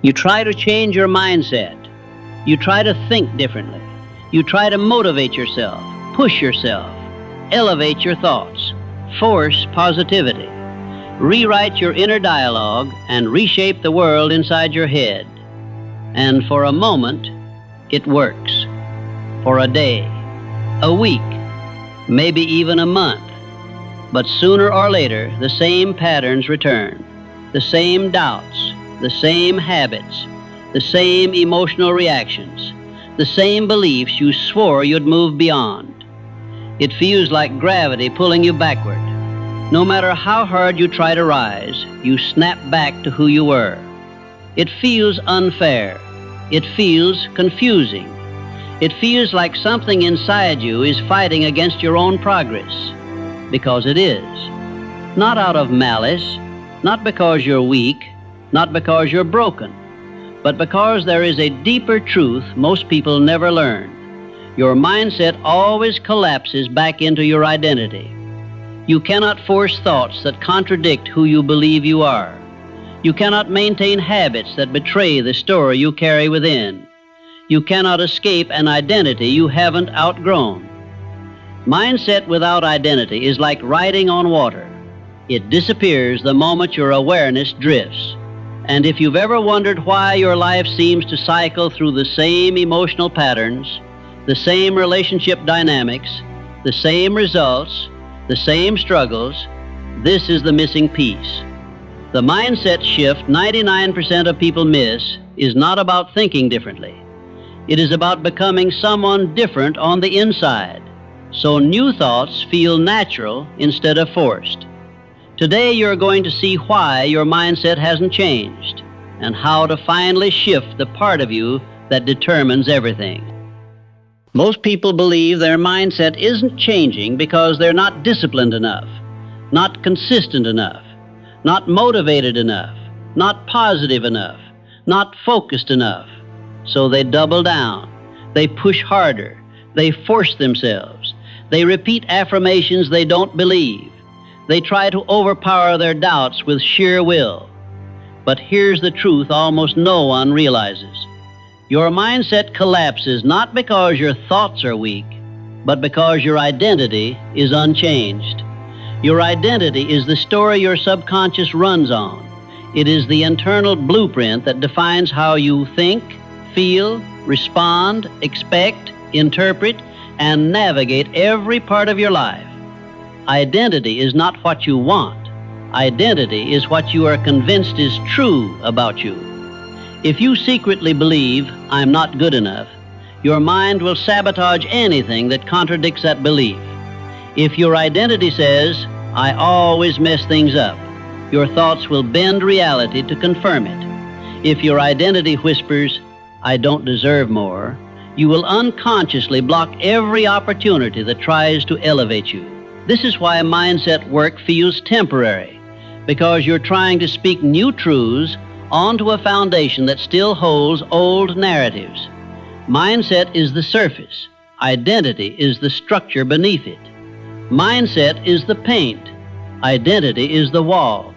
You try to change your mindset. You try to think differently. You try to motivate yourself, push yourself, elevate your thoughts, force positivity, rewrite your inner dialogue, and reshape the world inside your head. And for a moment, it works. For a day, a week, maybe even a month. But sooner or later, the same patterns return, the same doubts, the same habits, the same emotional reactions, the same beliefs you swore you'd move beyond. It feels like gravity pulling you backward. No matter how hard you try to rise, you snap back to who you were. It feels unfair. It feels confusing. It feels like something inside you is fighting against your own progress. Because it is. Not out of malice, not because you're weak, not because you're broken, but because there is a deeper truth most people never learn. Your mindset always collapses back into your identity. You cannot force thoughts that contradict who you believe you are. You cannot maintain habits that betray the story you carry within. You cannot escape an identity you haven't outgrown. Mindset without identity is like riding on water. It disappears the moment your awareness drifts. And if you've ever wondered why your life seems to cycle through the same emotional patterns, the same relationship dynamics, the same results, the same struggles, this is the missing piece. The mindset shift 99% of people miss is not about thinking differently. It is about becoming someone different on the inside, so new thoughts feel natural instead of forced. Today you're going to see why your mindset hasn't changed and how to finally shift the part of you that determines everything. Most people believe their mindset isn't changing because they're not disciplined enough, not consistent enough, not motivated enough, not positive enough, not focused enough. So they double down, they push harder, they force themselves, they repeat affirmations they don't believe, they try to overpower their doubts with sheer will. But here's the truth almost no one realizes. Your mindset collapses not because your thoughts are weak, but because your identity is unchanged. Your identity is the story your subconscious runs on. It is the internal blueprint that defines how you think, feel, respond, expect, interpret, and navigate every part of your life. Identity is not what you want. Identity is what you are convinced is true about you. If you secretly believe, "I'm not good enough," your mind will sabotage anything that contradicts that belief. If your identity says, "I always mess things up," your thoughts will bend reality to confirm it. If your identity whispers, "I don't deserve more," you will unconsciously block every opportunity that tries to elevate you. This is why mindset work feels temporary, because you're trying to speak new truths onto a foundation that still holds old narratives. Mindset is the surface. Identity is the structure beneath it. Mindset is the paint. Identity is the wall.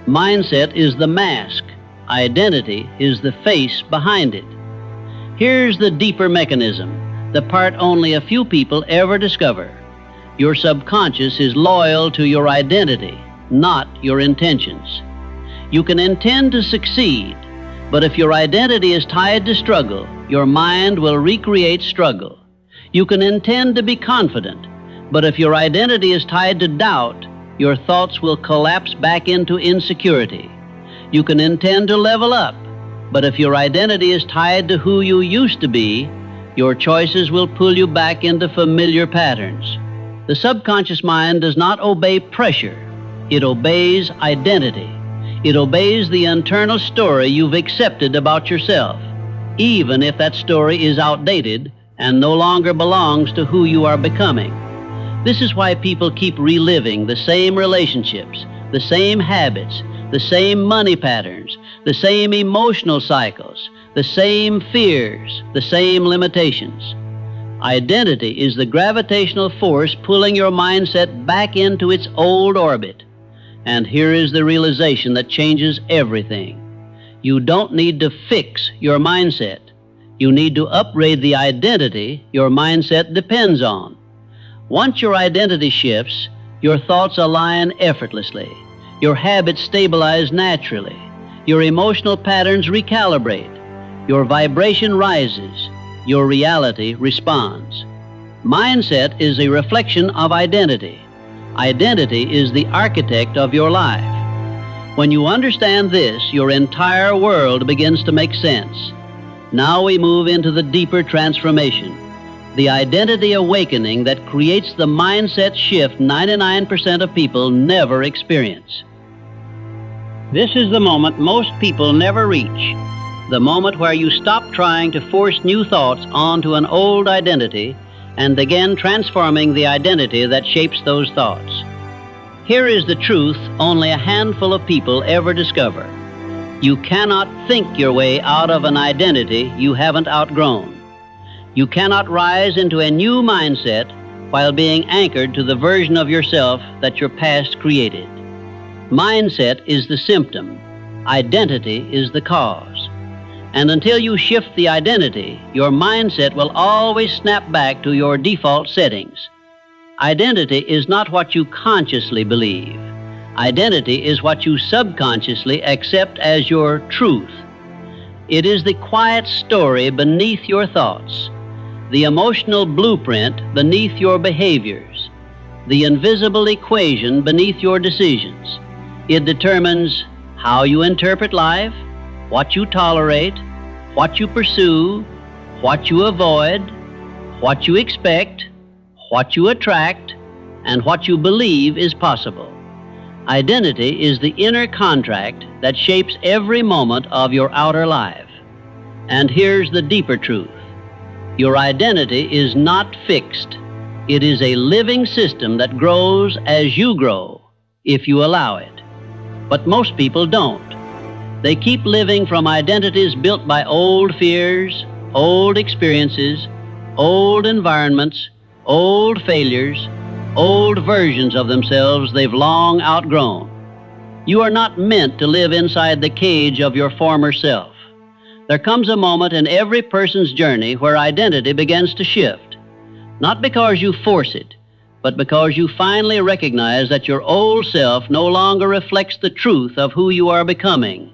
Mindset is the mask. Identity is the face behind it. Here's the deeper mechanism, the part only a few people ever discover. Your subconscious is loyal to your identity, not your intentions. You can intend to succeed, but if your identity is tied to struggle, your mind will recreate struggle. You can intend to be confident, but if your identity is tied to doubt, your thoughts will collapse back into insecurity. You can intend to level up, but if your identity is tied to who you used to be, your choices will pull you back into familiar patterns. The subconscious mind does not obey pressure. It obeys identity. It obeys the internal story you've accepted about yourself, even if that story is outdated and no longer belongs to who you are becoming. This is why people keep reliving the same relationships, the same habits, the same money patterns, the same emotional cycles, the same fears, the same limitations. Identity is the gravitational force pulling your mindset back into its old orbit. And here is the realization that changes everything. You don't need to fix your mindset. You need to upgrade the identity your mindset depends on. Once your identity shifts, your thoughts align effortlessly. Your habits stabilize naturally. Your emotional patterns recalibrate. Your vibration rises. Your reality responds. Mindset is a reflection of identity. Identity is the architect of your life. When you understand this, your entire world begins to make sense. Now we move into the deeper transformation, the identity awakening that creates the mindset shift 99% of people never experience. This is the moment most people never reach, the moment where you stop trying to force new thoughts onto an old identity and begin transforming the identity that shapes those thoughts. Here is the truth only a handful of people ever discover. You cannot think your way out of an identity you haven't outgrown. You cannot rise into a new mindset while being anchored to the version of yourself that your past created. Mindset is the symptom. Identity is the cause. And until you shift the identity, your mindset will always snap back to your default settings. Identity is not what you consciously believe. Identity is what you subconsciously accept as your truth. It is the quiet story beneath your thoughts, the emotional blueprint beneath your behaviors, the invisible equation beneath your decisions. It determines how you interpret life, what you tolerate, what you pursue, what you avoid, what you expect, what you attract, and what you believe is possible. Identity is the inner contract that shapes every moment of your outer life. And here's the deeper truth. Your identity is not fixed. It is a living system that grows as you grow, if you allow it. But most people don't. They keep living from identities built by old fears, old experiences, old environments, old failures, old versions of themselves they've long outgrown. You are not meant to live inside the cage of your former self. There comes a moment in every person's journey where identity begins to shift, not because you force it, but because you finally recognize that your old self no longer reflects the truth of who you are becoming.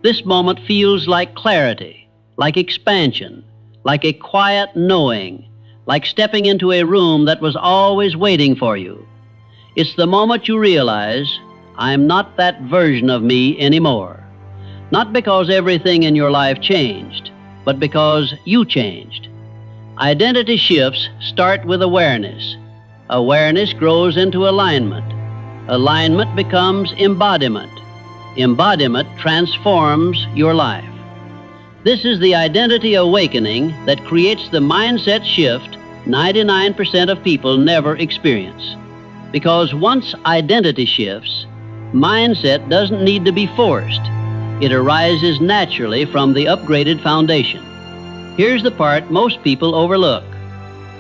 This moment feels like clarity, like expansion, like a quiet knowing, like stepping into a room that was always waiting for you. It's the moment you realize, I'm not that version of me anymore. Not because everything in your life changed, but because you changed. Identity shifts start with awareness. Awareness grows into alignment. Alignment becomes embodiment. Embodiment transforms your life. This is the identity awakening that creates the mindset shift 99% of people never experience. Because once identity shifts, mindset doesn't need to be forced. It arises naturally from the upgraded foundation. Here's the part most people overlook.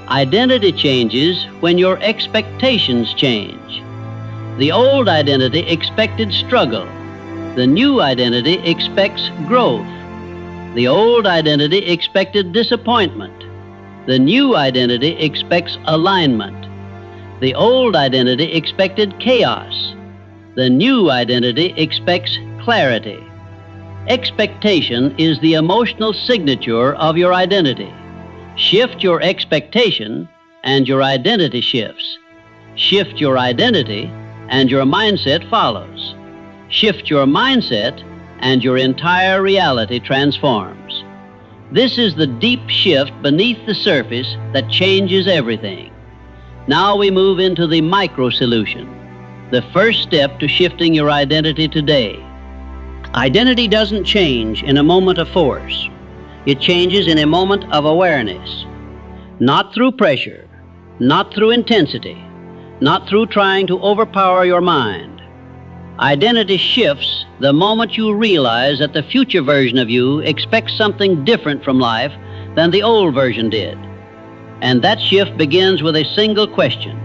Identity changes when your expectations change. The old identity expected struggle. The new identity expects growth. The old identity expected disappointment. The new identity expects alignment. The old identity expected chaos. The new identity expects clarity. Expectation is the emotional signature of your identity. Shift your expectation and your identity shifts. Shift your identity and your mindset follows. Shift your mindset and your entire reality transforms. This is the deep shift beneath the surface that changes everything. Now we move into the micro solution, the first step to shifting your identity today. Identity doesn't change in a moment of force. It changes in a moment of awareness. Not through pressure, not through intensity, not through trying to overpower your mind. Identity shifts the moment you realize that the future version of you expects something different from life than the old version did. And that shift begins with a single question,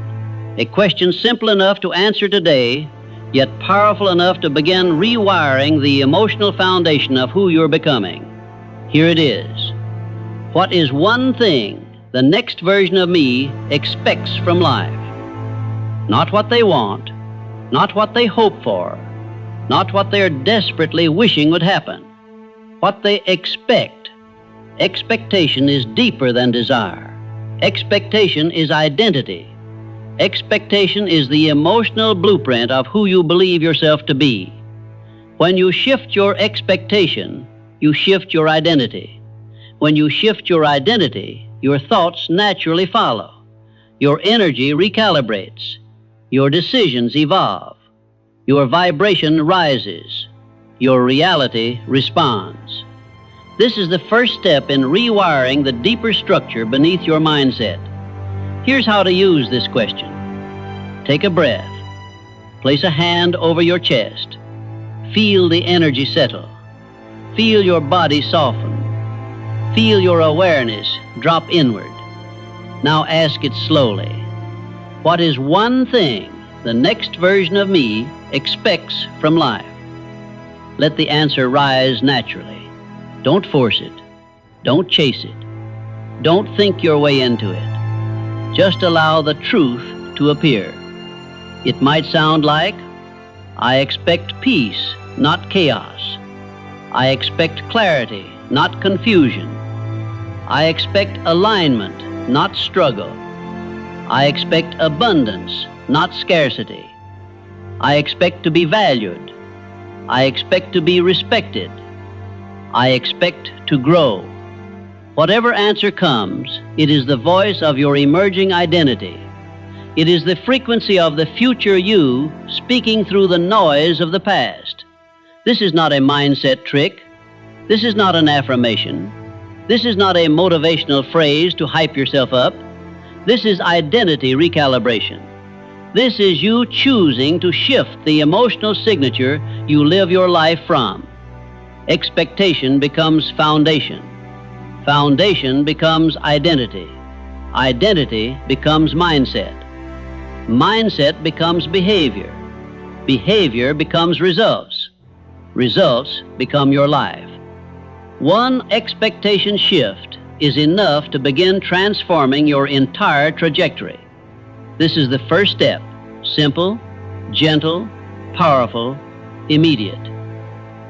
a question simple enough to answer today, yet powerful enough to begin rewiring the emotional foundation of who you're becoming. Here it is. What is one thing the next version of me expects from life? Not what they want, not what they hope for, not what they're desperately wishing would happen. What they expect. Expectation is deeper than desire. Expectation is identity. Expectation is the emotional blueprint of who you believe yourself to be. When you shift your expectation, you shift your identity. When you shift your identity, your thoughts naturally follow. Your energy recalibrates. Your decisions evolve. Your vibration rises. Your reality responds. This is the first step in rewiring the deeper structure beneath your mindset. Here's how to use this question. Take a breath. Place a hand over your chest. Feel the energy settle. Feel your body soften. Feel your awareness drop inward. Now ask it slowly. What is one thing the next version of me expects from life? Let the answer rise naturally. Don't force it. Don't chase it. Don't think your way into it. Just allow the truth to appear. It might sound like, I expect peace, not chaos. I expect clarity, not confusion. I expect alignment, not struggle. I expect abundance, not scarcity. I expect to be valued. I expect to be respected. I expect to grow. Whatever answer comes, it is the voice of your emerging identity. It is the frequency of the future you speaking through the noise of the past. This is not a mindset trick. This is not an affirmation. This is not a motivational phrase to hype yourself up. This is identity recalibration. This is you choosing to shift the emotional signature you live your life from. Expectation becomes foundation. Foundation becomes identity. Identity becomes mindset. Mindset becomes behavior. Behavior becomes results. Results become your life. One expectation shift is enough to begin transforming your entire trajectory. This is the first step. Simple, gentle, powerful, immediate.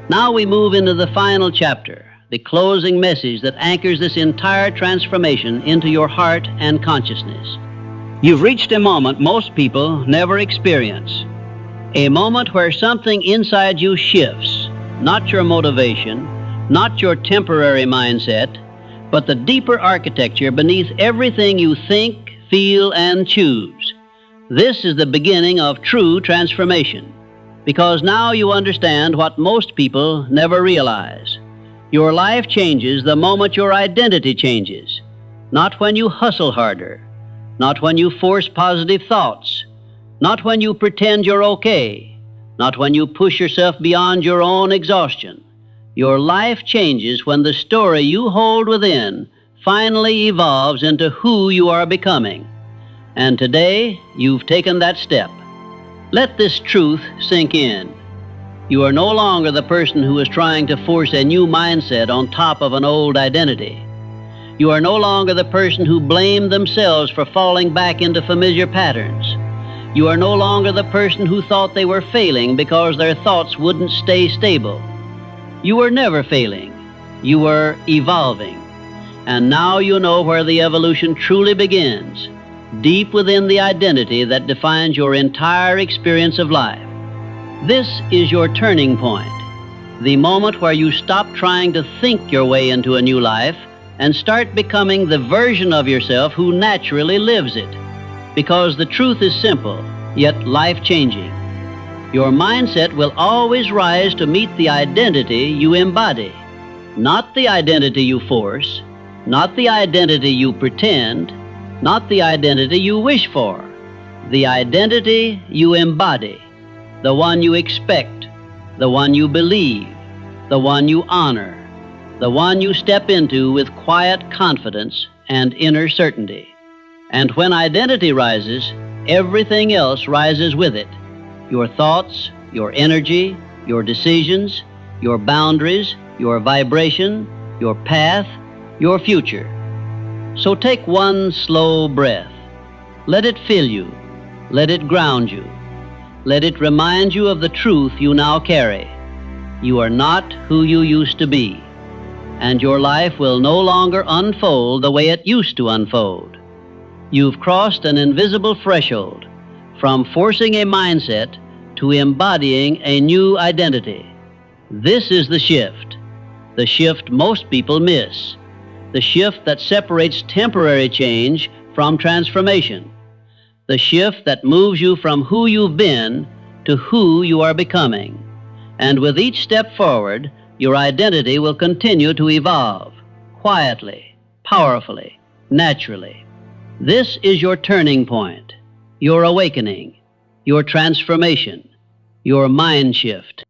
Now we move into the final chapter, the closing message that anchors this entire transformation into your heart and consciousness. You've reached a moment most people never experience. A moment where something inside you shifts, not your motivation, not your temporary mindset, but the deeper architecture beneath everything you think, feel, and choose. This is the beginning of true transformation, because now you understand what most people never realize. Your life changes the moment your identity changes, not when you hustle harder, not when you force positive thoughts, not when you pretend you're okay, not when you push yourself beyond your own exhaustion. Your life changes when the story you hold within finally evolves into who you are becoming. And today, you've taken that step. Let this truth sink in. You are no longer the person who is trying to force a new mindset on top of an old identity. You are no longer the person who blamed themselves for falling back into familiar patterns. You are no longer the person who thought they were failing because their thoughts wouldn't stay stable. You were never failing. You were evolving. And now you know where the evolution truly begins, deep within the identity that defines your entire experience of life. This is your turning point, the moment where you stop trying to think your way into a new life and start becoming the version of yourself who naturally lives it. Because the truth is simple, yet life-changing. Your mindset will always rise to meet the identity you embody, not the identity you force, not the identity you pretend, not the identity you wish for, the identity you embody, the one you expect, the one you believe, the one you honor, the one you step into with quiet confidence and inner certainty. And when identity rises, everything else rises with it. your thoughts, your energy, your decisions, your boundaries, your vibration, your path, your future. So take one slow breath. Let it fill you. Let it ground you. Let it remind you of the truth you now carry. You are not who you used to be, and your life will no longer unfold the way it used to unfold. You've crossed an invisible threshold from forcing a mindset to embodying a new identity. This is the shift most people miss, the shift that separates temporary change from transformation, the shift that moves you from who you've been to who you are becoming. And with each step forward, your identity will continue to evolve, quietly, powerfully, naturally. This is your turning point, your awakening, your transformation, your mind shift.